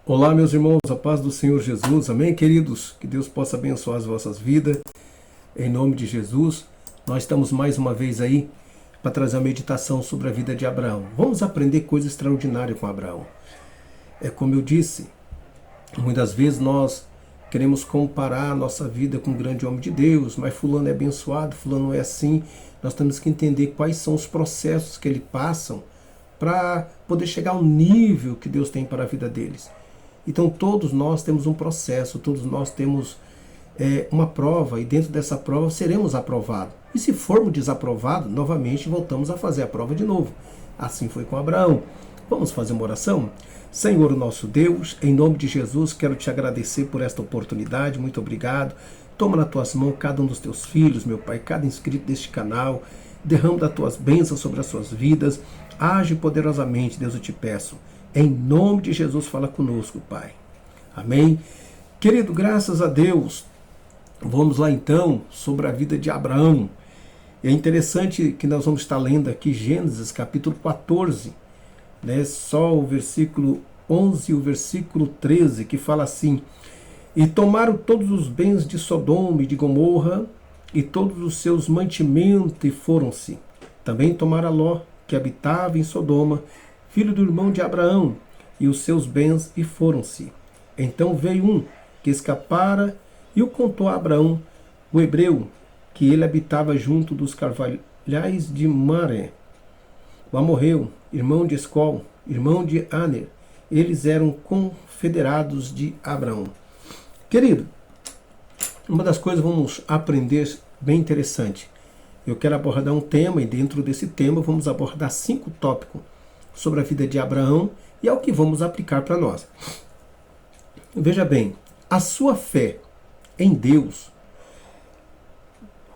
Olá, meus irmãos, a paz do Senhor Jesus, amém, queridos? Que Deus possa abençoar as vossas vidas, em nome de Jesus. Nós estamos mais uma vez aí para trazer a meditação sobre a vida de Abraão. Vamos aprender coisa extraordinária com Abraão. É como eu disse, muitas vezes nós queremos comparar a nossa vida com um grande homem de Deus, mas fulano é abençoado, fulano é assim. Nós temos que entender quais são os processos que ele passam para poder chegar ao nível que Deus tem para a vida deles. Então todos nós temos um processo, todos nós temos uma prova, e dentro dessa prova seremos aprovados. E se formos desaprovados, novamente voltamos a fazer a prova de novo. Assim foi com Abraão. Vamos fazer uma oração? Senhor nosso Deus, em nome de Jesus, quero te agradecer por esta oportunidade, muito obrigado. Toma nas tuas mãos cada um dos teus filhos, meu Pai, cada inscrito deste canal, derrama das tuas bênçãos sobre as suas vidas, age poderosamente, Deus, eu te peço. Em nome de Jesus, fala conosco, Pai. Amém? Querido, graças a Deus, vamos lá então sobre a vida de Abraão. É interessante que nós vamos estar lendo aqui Gênesis capítulo 14, né? Só o versículo 11 e o versículo 13, que fala assim: E tomaram todos os bens de Sodoma e de Gomorra, e todos os seus mantimentos, e foram-se. Também tomaram Ló, que habitava em Sodoma, filho do irmão de Abraão, e os seus bens, e foram-se. Então veio um que escapara e o contou a Abraão, o hebreu, que ele habitava junto dos carvalhais de Mamré. O amorreu, irmão de Escol, irmão de Aner, eles eram confederados de Abraão. Querido, uma das coisas que vamos aprender bem interessante. Eu quero abordar um tema, e dentro desse tema vamos abordar 5 tópicos sobre a vida de Abraão, e é o que vamos aplicar para nós. Veja bem, a sua fé em Deus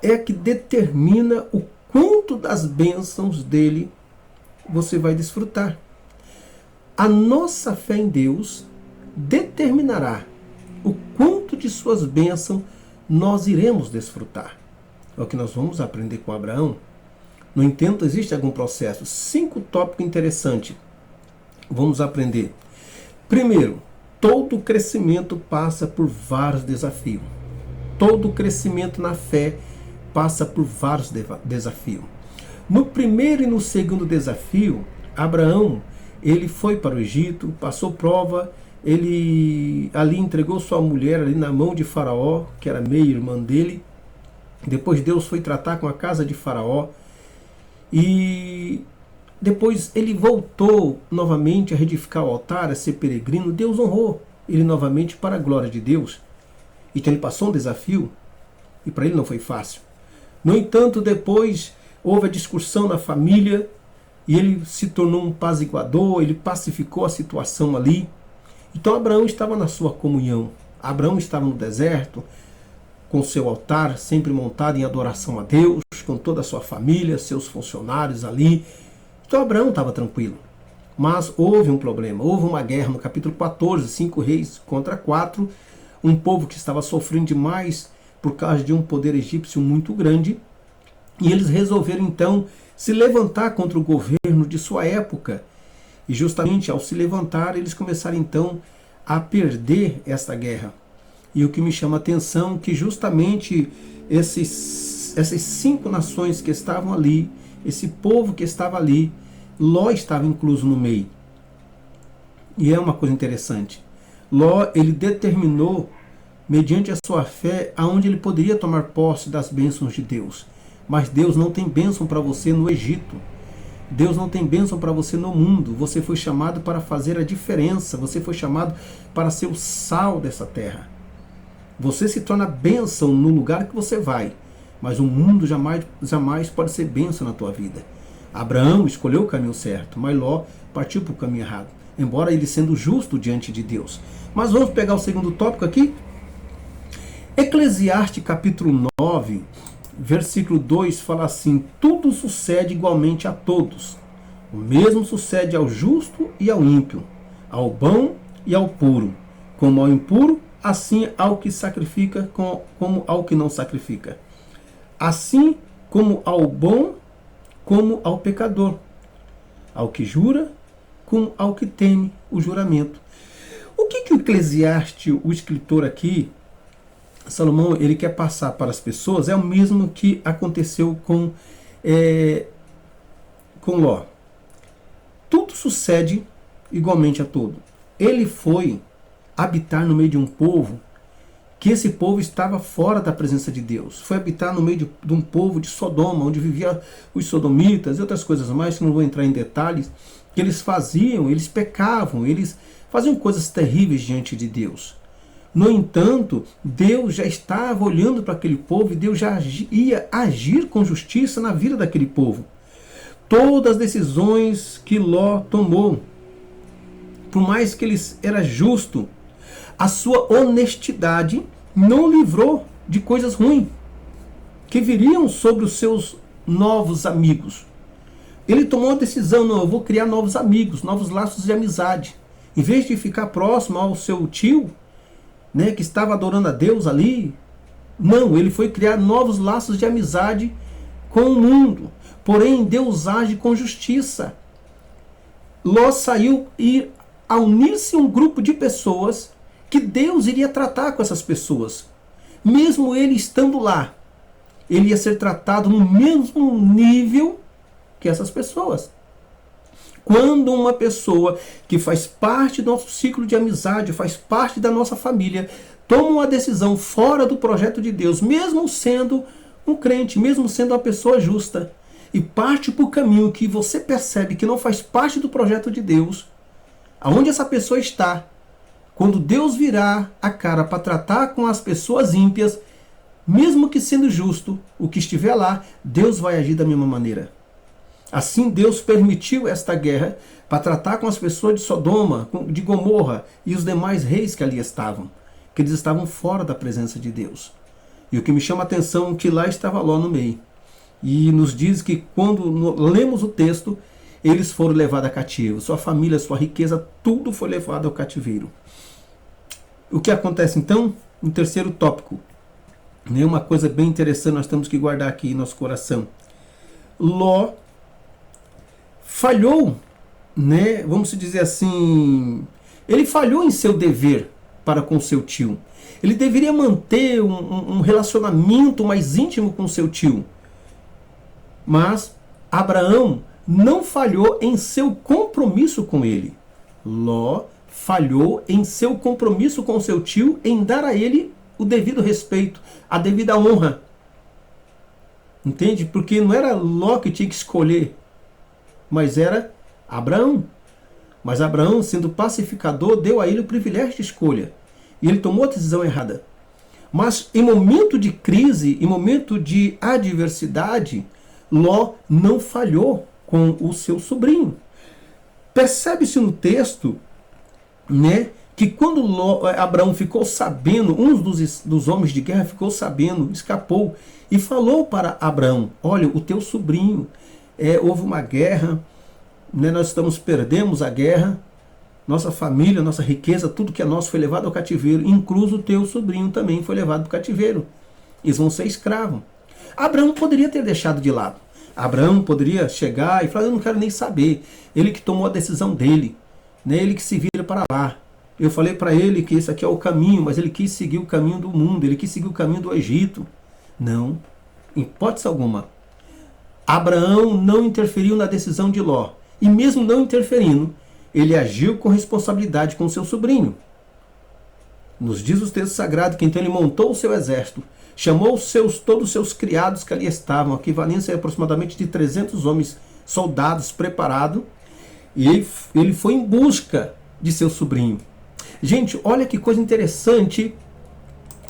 é a que determina o quanto das bênçãos dele você vai desfrutar. A nossa fé em Deus determinará o quanto de suas bênçãos nós iremos desfrutar. É o que nós vamos aprender com Abraão. No entanto, existe algum processo. 5 tópicos interessantes. Vamos aprender. Primeiro, todo crescimento passa por vários desafios. Todo crescimento na fé passa por vários desafios. No primeiro e no segundo desafio, Abraão, ele foi para o Egito, passou prova, ele ali entregou sua mulher ali na mão de Faraó, que era meia-irmã dele. Depois Deus foi tratar com a casa de Faraó. E depois ele voltou novamente a reedificar o altar, a ser peregrino. Deus honrou ele novamente para a glória de Deus. Então ele passou um desafio, e para ele não foi fácil. No entanto, depois houve a discussão na família, e ele se tornou um apaziguador, ele pacificou a situação ali. Então Abraão estava na sua comunhão. Abraão estava no deserto, com seu altar sempre montado em adoração a Deus, com toda a sua família, seus funcionários ali. Então Abraão estava tranquilo. Mas houve um problema, houve uma guerra no capítulo 14, 5 reis contra 4, um povo que estava sofrendo demais por causa de um poder egípcio muito grande, e eles resolveram então se levantar contra o governo de sua época. E justamente ao se levantar, eles começaram então a perder essa guerra. E o que me chama a atenção é que justamente essas 5 nações que estavam ali, esse povo que estava ali, Ló estava incluso no meio. E é uma coisa interessante. Ló, ele determinou, mediante a sua fé, aonde ele poderia tomar posse das bênçãos de Deus. Mas Deus não tem bênção para você no Egito. Deus não tem bênção para você no mundo. Você foi chamado para fazer a diferença. Você foi chamado para ser o sal dessa terra. Você se torna bênção no lugar que você vai, mas o mundo jamais pode ser bênção na tua vida. Abraão escolheu o caminho certo, mas Ló partiu para o caminho errado, embora ele sendo justo diante de Deus. Mas vamos pegar o segundo tópico aqui. Eclesiastes capítulo 9, versículo 2 fala assim: tudo sucede igualmente a todos. O mesmo sucede ao justo e ao ímpio, ao bom e ao puro, como ao impuro, assim ao que sacrifica como ao que não sacrifica. Assim como ao bom, como ao pecador. Ao que jura, como ao que teme o juramento. O que o Eclesiastes, o escritor aqui, Salomão, ele quer passar para as pessoas é o mesmo que aconteceu com Ló. Tudo sucede igualmente a todo. Ele foi habitar no meio de um povo que esse povo estava fora da presença de Deus. Foi habitar no meio de um povo de Sodoma, onde viviam os sodomitas e outras coisas mais, que não vou entrar em detalhes, que eles faziam, eles pecavam, eles faziam coisas terríveis diante de Deus. No entanto, Deus já estava olhando para aquele povo e Deus já ia agir com justiça na vida daquele povo. Todas as decisões que Ló tomou, por mais que ele era justo, a sua honestidade não livrou de coisas ruins que viriam sobre os seus novos amigos. Ele tomou a decisão, não, eu vou criar novos amigos, novos laços de amizade. Em vez de ficar próximo ao seu tio, né, que estava adorando a Deus ali, não, ele foi criar novos laços de amizade com o mundo. Porém, Deus age com justiça. Ló saiu e a unir-se a um grupo de pessoas que Deus iria tratar com essas pessoas. Mesmo ele estando lá, ele ia ser tratado no mesmo nível que essas pessoas. Quando uma pessoa que faz parte do nosso ciclo de amizade, faz parte da nossa família, toma uma decisão fora do projeto de Deus, mesmo sendo um crente, mesmo sendo uma pessoa justa, e parte por caminho que você percebe que não faz parte do projeto de Deus, aonde essa pessoa está, quando Deus virar a cara para tratar com as pessoas ímpias, mesmo que sendo justo, o que estiver lá, Deus vai agir da mesma maneira. Assim Deus permitiu esta guerra para tratar com as pessoas de Sodoma, de Gomorra e os demais reis que ali estavam, que eles estavam fora da presença de Deus. E o que me chama a atenção é que lá estava Ló no meio. E nos diz que quando lemos o texto, eles foram levados a cativo. Sua família, sua riqueza, tudo foi levado ao cativeiro. O que acontece então? No terceiro tópico. Uma coisa bem interessante nós temos que guardar aqui em nosso coração. Ló falhou, né? Vamos dizer assim, ele falhou em seu dever para com seu tio. Ele deveria manter um relacionamento mais íntimo com seu tio. Mas Abraão não falhou em seu compromisso com ele. Ló falhou em seu compromisso com seu tio em dar a ele o devido respeito, a devida honra. Entende? Porque não era Ló que tinha que escolher, mas era Abraão. Mas Abraão, sendo pacificador, deu a ele o privilégio de escolha. E ele tomou a decisão errada. Mas em momento de crise, em momento de adversidade, Ló não falhou com o seu sobrinho. Percebe-se no texto, né, que quando Abraão ficou sabendo, um dos homens de guerra ficou sabendo, escapou e falou para Abraão: olha, o teu sobrinho, houve uma guerra, né, perdemos a guerra, nossa família, nossa riqueza, tudo que é nosso foi levado ao cativeiro, incluso o teu sobrinho também foi levado para o cativeiro. Eles vão ser escravos. Abraão poderia ter deixado de lado. Abraão poderia chegar e falar: eu não quero nem saber. Ele que tomou a decisão dele, né? Ele que se vira para lá. Eu falei para ele que esse aqui é o caminho, mas ele quis seguir o caminho do mundo, ele quis seguir o caminho do Egito. Não, em hipótese alguma. Abraão não interferiu na decisão de Ló. E mesmo não interferindo, ele agiu com responsabilidade com seu sobrinho. Nos diz os textos sagrados que então ele montou o seu exército, chamou todos os seus criados que ali estavam, a equivalência é aproximadamente de 300 homens, soldados preparados, e ele foi em busca de seu sobrinho. Gente, olha que coisa interessante,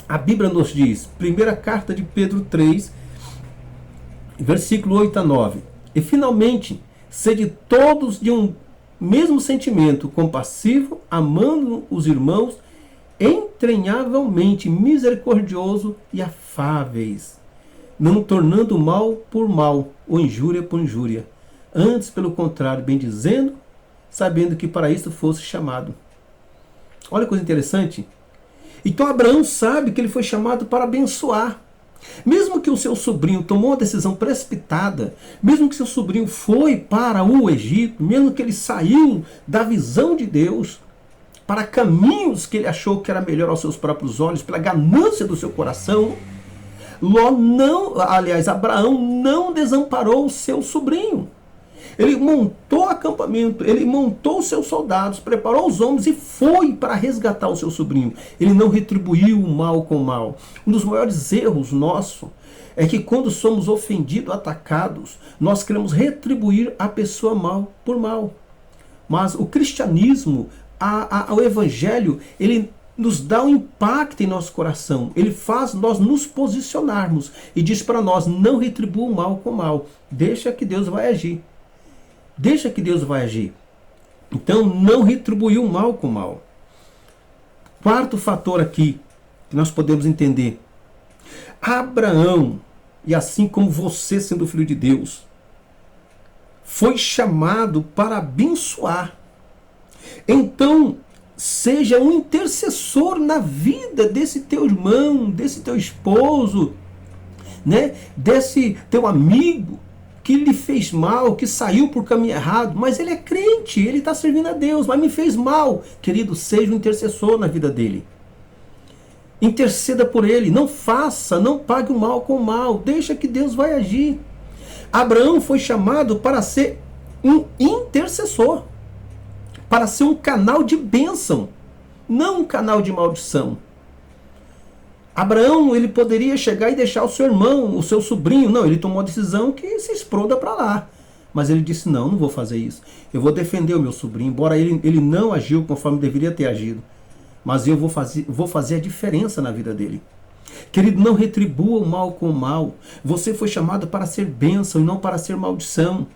a Bíblia nos diz, primeira carta de Pedro 3, versículo 8 a 9, e finalmente, sede todos de um mesmo sentimento, compassivo, amando os irmãos, entranhavelmente misericordioso e afáveis, não tornando mal por mal, ou injúria por injúria, antes, pelo contrário, bendizendo, sabendo que para isso fosse chamado. Olha que coisa interessante. Então Abraão sabe que ele foi chamado para abençoar. Mesmo que o seu sobrinho tomou uma decisão precipitada, mesmo que seu sobrinho foi para o Egito, mesmo que ele saiu da visão de Deus para caminhos que ele achou que era melhor aos seus próprios olhos, pela ganância do seu coração, Abraão não desamparou o seu sobrinho. Ele montou acampamento, ele montou seus soldados, preparou os homens e foi para resgatar o seu sobrinho. Ele não retribuiu o mal com o mal. Um dos maiores erros nossos é que quando somos ofendidos, atacados, nós queremos retribuir a pessoa mal por mal. Mas o cristianismo, o evangelho, ele nos dá um impacto em nosso coração. Ele faz nós nos posicionarmos e diz para nós, não retribua o mal com o mal. Deixa que Deus vai agir. Deixa que Deus vai agir. Então, não retribuir o mal com o mal. Quarto fator aqui, que nós podemos entender. Abraão, e assim como você sendo filho de Deus, foi chamado para abençoar. Então, seja um intercessor na vida desse teu irmão, desse teu esposo, né? Desse teu amigo que lhe fez mal, que saiu por caminho errado, mas ele é crente, ele está servindo a Deus, mas me fez mal. Querido, seja um intercessor na vida dele. Interceda por ele, não pague o mal com o mal, deixa que Deus vai agir. Abraão foi chamado para ser um intercessor, para ser um canal de bênção, não um canal de maldição. Abraão, ele poderia chegar e deixar o seu irmão, o seu sobrinho. Não, ele tomou a decisão que se exploda para lá. Mas ele disse, não vou fazer isso. Eu vou defender o meu sobrinho, embora ele não agiu conforme deveria ter agido. Mas eu vou fazer a diferença na vida dele. Querido, não retribua o mal com o mal. Você foi chamado para ser bênção e não para ser maldição.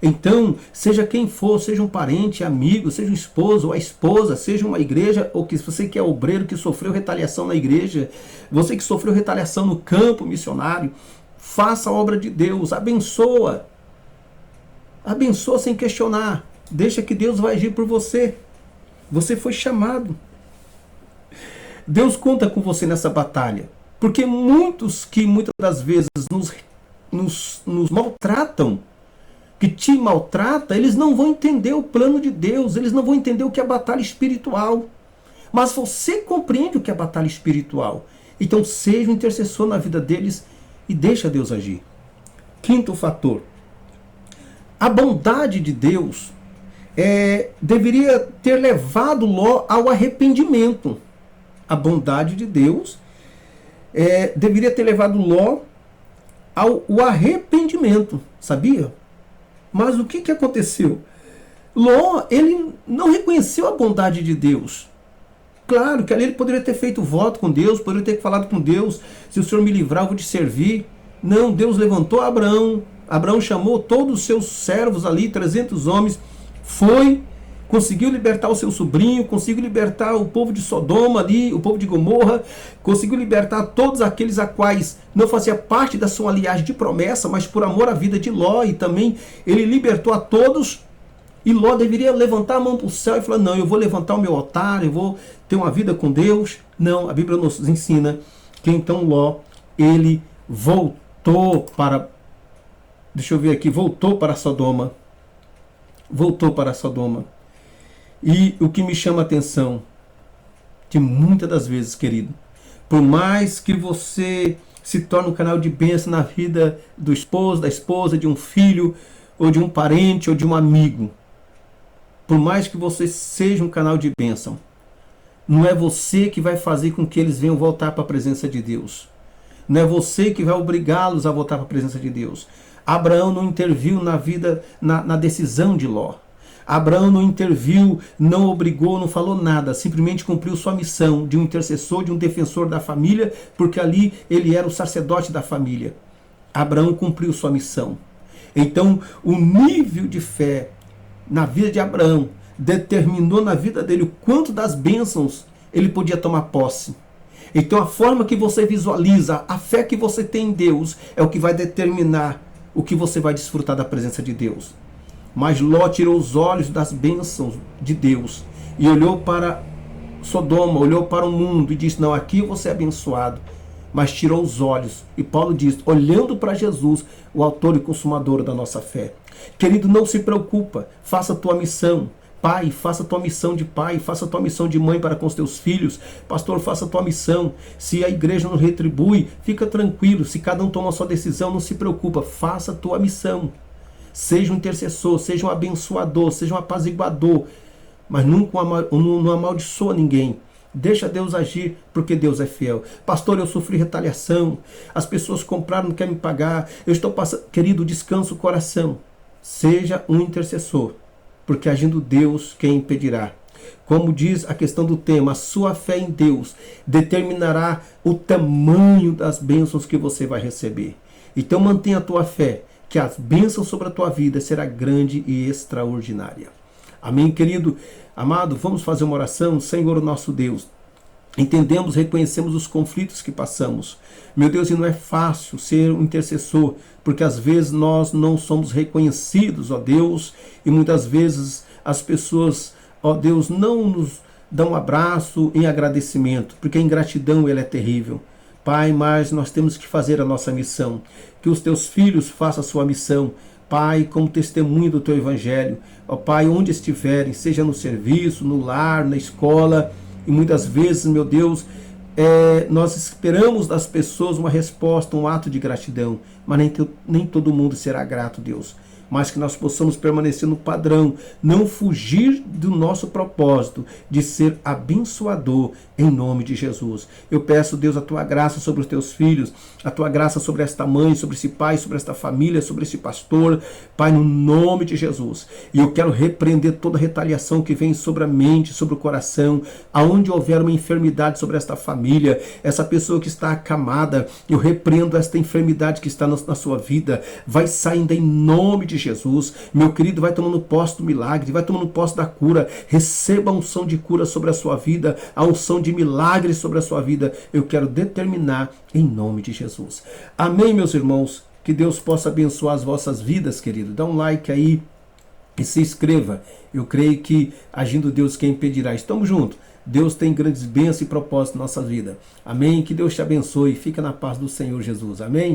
Então, seja quem for, seja um parente, amigo, seja um esposo ou a esposa, seja uma igreja, ou que você que é obreiro que sofreu retaliação na igreja, você que sofreu retaliação no campo missionário, faça a obra de Deus, abençoa. Abençoa sem questionar. Deixa que Deus vai agir por você. Você foi chamado. Deus conta com você nessa batalha. Porque muitos que muitas das vezes nos maltratam, que te maltrata, eles não vão entender o plano de Deus, eles não vão entender o que é batalha espiritual. Mas você compreende o que é batalha espiritual. Então seja um intercessor na vida deles e deixa Deus agir. Quinto fator. A bondade de Deus deveria ter levado Ló ao arrependimento. A bondade de Deus deveria ter levado Ló ao arrependimento, sabia? Mas o que aconteceu? Ló, ele não reconheceu a bondade de Deus. Claro que ali ele poderia ter feito voto com Deus, poderia ter falado com Deus, se o Senhor me livrar, eu vou te servir. Não, Deus levantou Abraão. Abraão chamou todos os seus servos ali, 300 homens, conseguiu libertar o seu sobrinho, conseguiu libertar o povo de Sodoma ali, o povo de Gomorra, conseguiu libertar todos aqueles a quais não fazia parte da sua aliança de promessa, mas por amor à vida de Ló, e também ele libertou a todos. E Ló deveria levantar a mão para o céu e falar, não, eu vou levantar o meu altar, eu vou ter uma vida com Deus. Não, a Bíblia nos ensina que então Ló, ele voltou para Sodoma. Voltou para Sodoma. E o que me chama a atenção, que muitas das vezes, querido, por mais que você se torne um canal de bênção na vida do esposo, da esposa, de um filho, ou de um parente, ou de um amigo, por mais que você seja um canal de bênção, não é você que vai fazer com que eles venham voltar para a presença de Deus. Não é você que vai obrigá-los a voltar para a presença de Deus. Abraão não interviu na decisão de Ló. Abraão não interviu, não obrigou, não falou nada, simplesmente cumpriu sua missão de um intercessor, de um defensor da família, porque ali ele era o sacerdote da família. Abraão cumpriu sua missão. Então, o nível de fé na vida de Abraão determinou na vida dele o quanto das bênçãos ele podia tomar posse. Então, a forma que você visualiza, a fé que você tem em Deus, é o que vai determinar o que você vai desfrutar da presença de Deus. Mas Ló tirou os olhos das bênçãos de Deus e olhou para Sodoma, olhou para o mundo e disse, não, aqui eu vou ser abençoado. Mas tirou os olhos. E Paulo diz, olhando para Jesus, o autor e consumador da nossa fé. Querido, não se preocupa, faça a tua missão. Pai, faça a tua missão de pai, faça a tua missão de mãe para com os teus filhos. Pastor, faça a tua missão. Se a igreja não retribui, fica tranquilo. Se cada um toma a sua decisão, não se preocupa. Faça a tua missão. Seja um intercessor, seja um abençoador, seja um apaziguador. Mas nunca não amaldiçoa ninguém. Deixa Deus agir, porque Deus é fiel. Pastor, eu sofri retaliação. As pessoas compraram, não querem me pagar. Eu estou passando. Querido, descansa o coração. Seja um intercessor, porque agindo Deus, quem impedirá? Como diz a questão do tema, a sua fé em Deus determinará o tamanho das bênçãos que você vai receber. Então mantenha a tua fé, que as bênçãos sobre a tua vida será grande e extraordinária. Amém, querido? Amado, vamos fazer uma oração. Senhor nosso Deus, entendemos, reconhecemos os conflitos que passamos. Meu Deus, e não é fácil ser um intercessor, porque às vezes nós não somos reconhecidos, ó Deus, e muitas vezes as pessoas, ó Deus, não nos dão um abraço em agradecimento, porque a ingratidão ela é terrível. Pai, mas nós temos que fazer a nossa missão, que os teus filhos façam a sua missão, Pai, como testemunho do teu evangelho. Ó Pai, onde estiverem, seja no serviço, no lar, na escola, e muitas vezes, meu Deus, nós esperamos das pessoas uma resposta, um ato de gratidão, mas nem todo mundo será grato, Deus. Mas que nós possamos permanecer no padrão, não fugir do nosso propósito de ser abençoador em nome de Jesus. Eu peço, Deus, a tua graça sobre os teus filhos, a tua graça sobre esta mãe, sobre esse pai, sobre esta família, sobre esse pastor, Pai, no nome de Jesus. E eu quero repreender toda retaliação que vem sobre a mente, sobre o coração, aonde houver uma enfermidade sobre esta família, essa pessoa que está acamada, eu repreendo esta enfermidade que está na sua vida, vai saindo em nome de Jesus. Meu querido, vai tomando posse do milagre, vai tomando posse da cura. Receba a unção de cura sobre a sua vida, a unção de milagre sobre a sua vida. Eu quero determinar em nome de Jesus. Amém, meus irmãos. Que Deus possa abençoar as vossas vidas, querido. Dá um like aí e se inscreva. Eu creio que agindo Deus, quem impedirá? Estamos juntos. Deus tem grandes bênçãos e propósitos na nossa vida. Amém. Que Deus te abençoe. Fica na paz do Senhor Jesus. Amém.